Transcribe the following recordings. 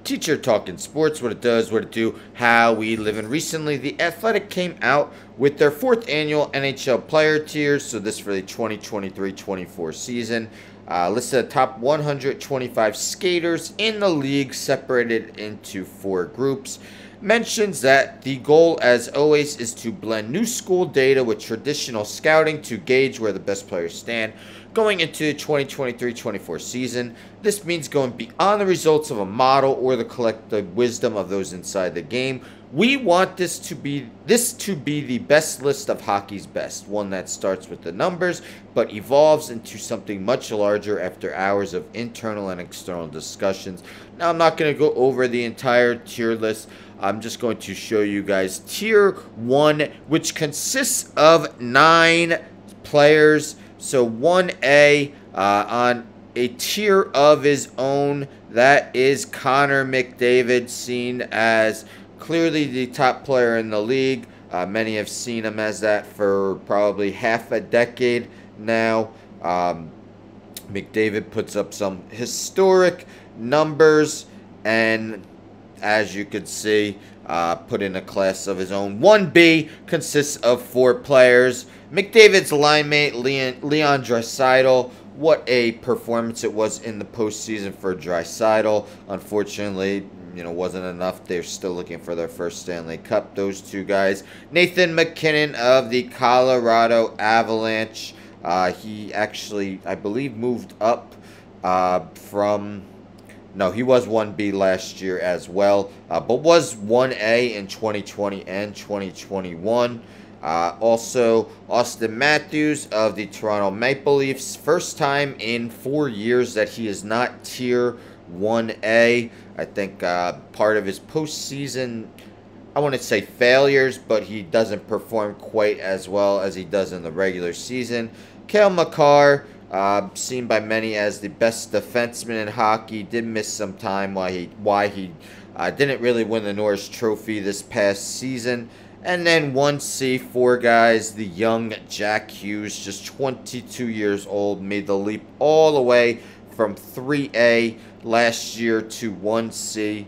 Teacher talking sports, what it does, what it do, how we live. And recently, the Athletic came out with their 4th annual NHL Player Tiers. So this for the 2023-24 season. Listed the top 125 skaters in the league, separated into 4 groups. Mentions that the goal, as always, is to blend new school data with traditional scouting to gauge where the best players stand going into the 2023-24 season. This means going beyond the results of a model or the collective wisdom of those inside the game. We want this to be the best list of hockey's best, one that starts with the numbers but evolves into something much larger after hours of internal and external discussions. Now, I'm not going to go over the entire tier list. I'm just going to show you guys tier 1, which consists of 9 players. So 1A on a tier of his own, that is Connor McDavid, seen as clearly the top player in the league. Many have seen him as that for probably half a decade now. McDavid puts up some historic numbers, and as you could see, put in a class of his own. 1B consists of 4 players. McDavid's line mate, Leon Draisaitl. What a performance it was in the postseason for Draisaitl. Unfortunately, wasn't enough. They're still looking for their first Stanley Cup, those 2 guys. Nathan MacKinnon of the Colorado Avalanche. He actually, I believe, moved up from... No, he was 1B last year as well, but was 1A in 2020 and 2021. Also, Austin Matthews of the Toronto Maple Leafs. First time in 4 years that he is not tier 1A. I think part of his postseason, I wouldn't say failures, but he doesn't perform quite as well as he does in the regular season. Cale Makar, seen by many as the best defenseman in hockey, did miss some time why he didn't really win the Norris Trophy this past season. And then 1C, 4 guys, the young Jack Hughes, just 22 years old, made the leap all the way from 3A last year to 1C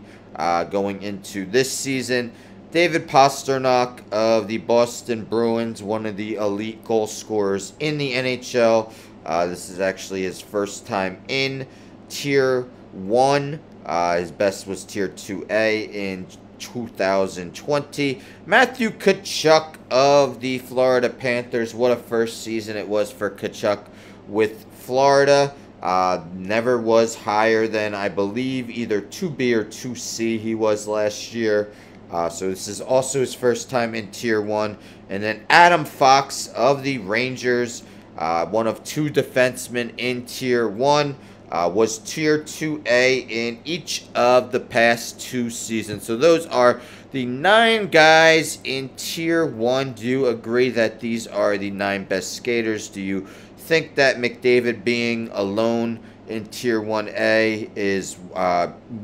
going into this season. David Pastrnak of the Boston Bruins, one of the elite goal scorers in the NHL. This is actually his first time in tier 1. His best was tier 2A in 2020. Matthew Tkachuk of the Florida Panthers. What a first season it was for Tkachuk with Florida. Never was higher than, I believe, either 2B or 2C he was last year. So this is also his first time in tier 1. And then Adam Fox of the Rangers, one of 2 defensemen in tier 1. Was tier 2A in each of the past 2 seasons. So those are the 9 guys in tier 1. Do you agree that these are the 9 best skaters? Do you think that McDavid being alone in tier 1A is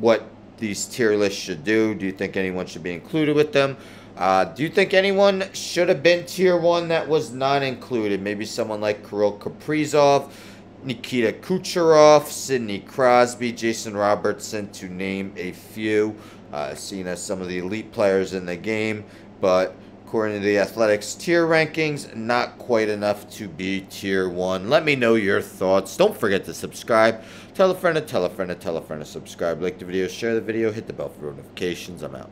what these tier lists should do? Do you think anyone should be included with them? Do you think anyone should have been tier 1 that was not included? Maybe someone like Kirill Kaprizov, Nikita Kucherov, Sidney Crosby, Jason Robertson, to name a few, seen as some of the elite players in the game, but according to the Athletics tier rankings, not quite enough to be tier 1. Let me know your thoughts. Don't forget to subscribe. Tell a friend to tell a friend to tell a friend to subscribe. Like the video, share the video, hit the bell for notifications. I'm out.